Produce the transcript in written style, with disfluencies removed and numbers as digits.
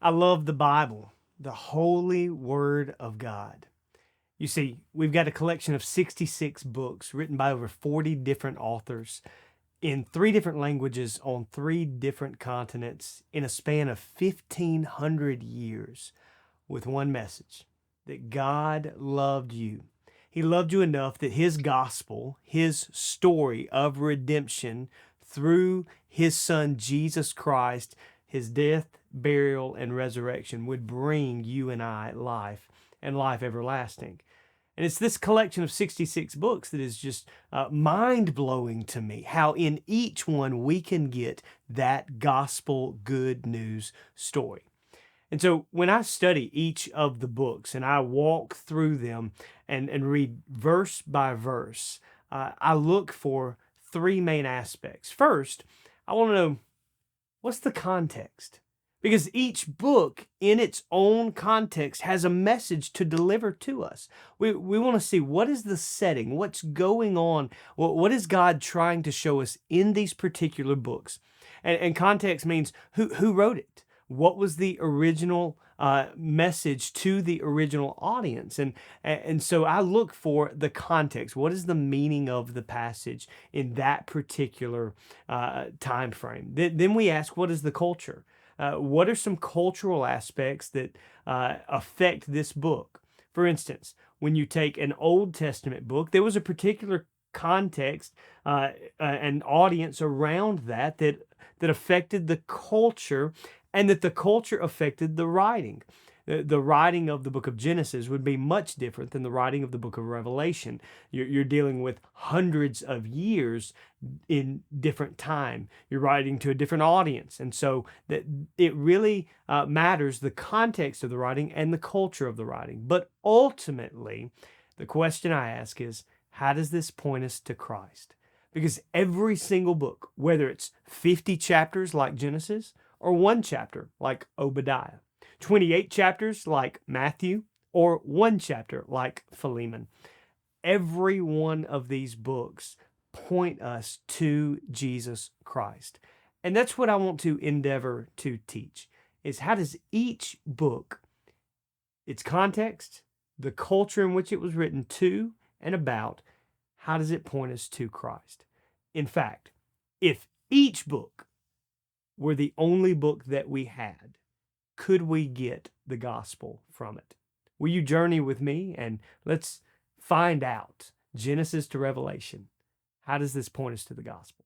I love the Bible, the holy word of God. You see, we've got a collection of 66 books written by over 40 different authors in three different languages on three different continents in a span of 1,500 years with one message that God loved you. He loved you enough that His gospel, His story of redemption through His Son Jesus Christ, His death, burial, and resurrection would bring you and I life and life everlasting. And it's this collection of 66 books that is just mind blowing to me, how in each one we can get that gospel good news story. And so when I study each of the books and I walk through them and read verse by verse, I look for three main aspects. First, I want to know, what's the context? Because each book in its own context has a message to deliver to us. We want to see, what is the setting, what's going on, what is God trying to show us in these particular books. And context means who wrote it? What was the original message to the original audience? And so I look for the context. What is the meaning of the passage in that particular time frame? Then we ask, what is the culture? What are some cultural aspects that affect this book? For instance, when you take an Old Testament book, there was a particular context, an audience around that affected the culture, and that the culture affected the writing. The writing of the book of Genesis would be much different than the writing of the book of Revelation. You're dealing with hundreds of years in different time. You're writing to a different audience. And so that it really matters the context of the writing and the culture of the writing. But ultimately, the question I ask is, how does this point us to Christ? Because every single book, whether it's 50 chapters like Genesis or one chapter like Obadiah, 28 chapters like Matthew, or one chapter like Philemon, every one of these books point us to Jesus Christ. And that's what I want to endeavor to teach, is how does each book, its context, the culture in which it was written to and about, how does it point us to Christ? In fact, if each book were the only book that we had, could we get the gospel from it? Will you journey with me and let's find out, Genesis to Revelation, how does this point us to the gospel?